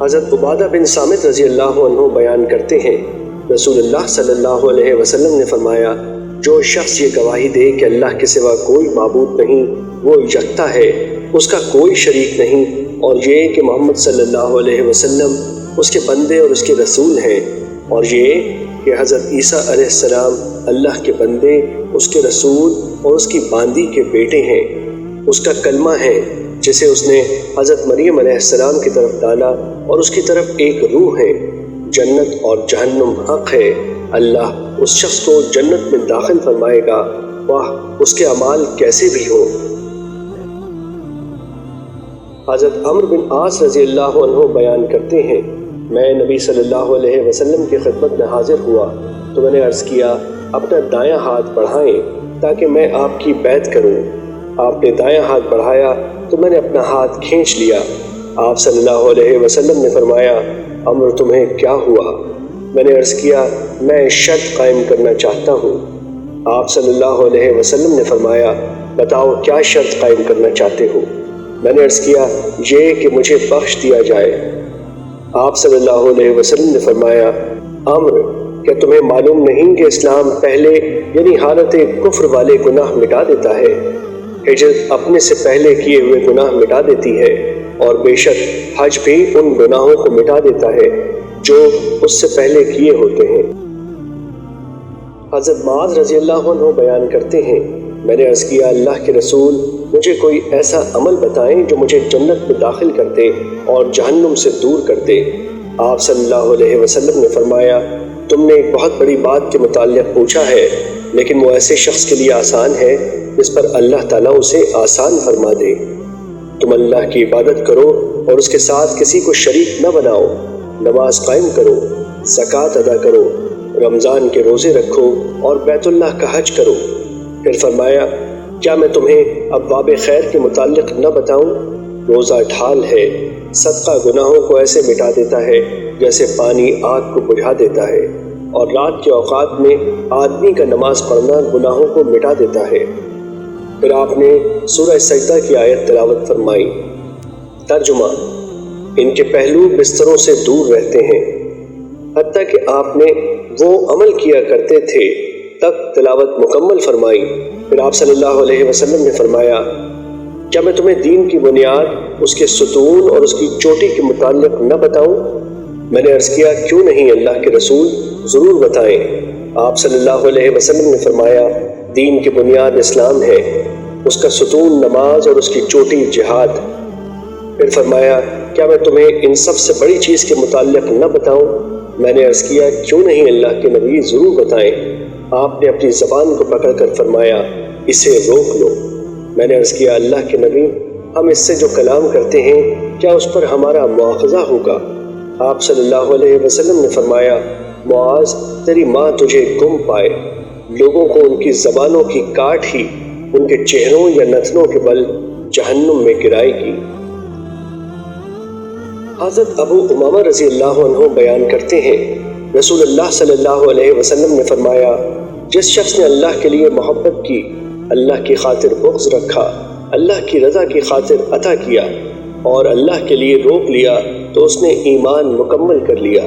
حضرت عبادہ بن صامت رضی اللہ عنہ بیان کرتے ہیں، رسول اللہ صلی اللہ علیہ وسلم نے فرمایا، جو شخص یہ گواہی دے کہ اللہ کے سوا کوئی معبود نہیں، وہ یکتا ہے، اس کا کوئی شریک نہیں، اور یہ کہ محمد صلی اللہ علیہ وسلم اس کے بندے اور اس کے رسول ہیں، اور یہ کہ حضرت عیسیٰ علیہ السلام اللہ کے بندے، اس کے رسول اور اس کی باندی کے بیٹے ہیں، اس کا کلمہ ہے جسے اس نے حضرت مریم علیہ السلام کی طرف ڈالا، اور اس کی طرف ایک روح ہے، جنت اور جہنم حق ہے، اللہ اس شخص کو جنت میں داخل فرمائے گا، واہ اس کے اعمال کیسے بھی ہو۔ حضرت عمرو بن عاص رضی اللہ عنہ بیان کرتے ہیں، میں نبی صلی اللہ علیہ وسلم کی خدمت میں حاضر ہوا تو میں نے عرض کیا، اپنا دایاں ہاتھ بڑھائیں تاکہ میں آپ کی بیعت کروں۔ آپ نے دایاں ہاتھ بڑھایا تو میں نے اپنا ہاتھ کھینچ لیا۔ آپ صلی اللہ علیہ وسلم نے فرمایا، عمرو تمہیں کیا ہوا؟ میں نے عرض کیا، میں شرط قائم کرنا چاہتا ہوں۔ آپ صلی اللہ علیہ وسلم نے فرمایا، بتاؤ کیا شرط قائم کرنا چاہتے ہو؟ میں نے عرض کیا، یہ کہ مجھے بخش دیا جائے۔ آپ صلی اللہ علیہ وسلم نے فرمایا، عمرو کیا تمہیں معلوم نہیں کہ اسلام پہلے یعنی حالت کفر والے گناہ مٹا دیتا ہے، ہجرت اپنے سے پہلے کیے ہوئے گناہ مٹا دیتی ہے، اور بے شک حج بھی ان گناہوں کو مٹا دیتا ہے جو اس سے پہلے کیے ہوتے ہیں۔ حضرت معاذ رضی اللہ عنہ بیان کرتے ہیں، میں نے عرض کیا، اللہ کے رسول مجھے کوئی ایسا عمل بتائیں جو مجھے جنت میں داخل کر دے اور جہنم سے دور کر دے۔ آپ صلی اللہ علیہ وسلم نے فرمایا، تم نے ایک بہت بڑی بات کے متعلق پوچھا ہے، لیکن وہ ایسے شخص کے لیے آسان ہے جس پر اللہ تعالیٰ اسے آسان فرما دے۔ تم اللہ کی عبادت کرو اور اس کے ساتھ کسی کو شریک نہ بناؤ، نماز قائم کرو، زکوٰۃ ادا کرو، رمضان کے روزے رکھو اور بیت اللہ کا حج کرو۔ پھر فرمایا، کیا میں تمہیں ابواب خیر کے متعلق نہ بتاؤں؟ روزہ ڈھال ہے، صدقہ گناہوں کو ایسے مٹا دیتا ہے جیسے پانی آگ کو بجھا دیتا ہے، اور رات کے اوقات میں آدمی کا نماز پڑھنا گناہوں کو مٹا دیتا ہے۔ پھر آپ نے سورہ سجدہ کی آیت تلاوت فرمائی۔ ترجمہ، ان کے پہلو بستروں سے دور رہتے ہیں، حتیٰ کہ آپ نے وہ عمل کیا کرتے تھے تک تلاوت مکمل فرمائی۔ پھر آپ صلی اللہ علیہ وسلم نے فرمایا، کیا میں تمہیں دین کی بنیاد، اس کے ستون اور اس کی چوٹی کے متعلق نہ بتاؤں؟ میں نے عرض کیا، کیوں نہیں اللہ کے رسول، ضرور بتائیں۔ آپ صلی اللہ علیہ وسلم نے فرمایا، دین کی بنیاد اسلام ہے، اس کا ستون نماز اور اس کی چوٹی جہاد۔ پھر فرمایا، کیا میں تمہیں ان سب سے بڑی چیز کے متعلق نہ بتاؤں؟ میں نے عرض کیا، کیوں نہیں اللہ کے نبی، ضرور بتائیں۔ آپ نے اپنی زبان کو پکڑ کر فرمایا، اسے روک لو۔ میں نے عرض کیا، اللہ کے نبی، ہم اس سے جو کلام کرتے ہیں کیا اس پر ہمارا مواخذہ ہوگا؟ آپ صلی اللہ علیہ وسلم نے فرمایا، معاذ تیری ماں تجھے گم پائے، لوگوں کو ان کی زبانوں کی کاٹ ہی ان کے چہروں یا نتنوں کے بل جہنم میں گرائے گی۔ حضرت ابو امامہ رضی اللہ عنہ بیان کرتے ہیں، رسول اللہ صلی اللہ علیہ وسلم نے فرمایا، جس شخص نے اللہ کے لیے محبت کی، اللہ کی خاطر بغض رکھا، اللہ کی رضا کی خاطر عطا کیا اور اللہ کے لیے روک لیا تو اس نے ایمان مکمل کر لیا۔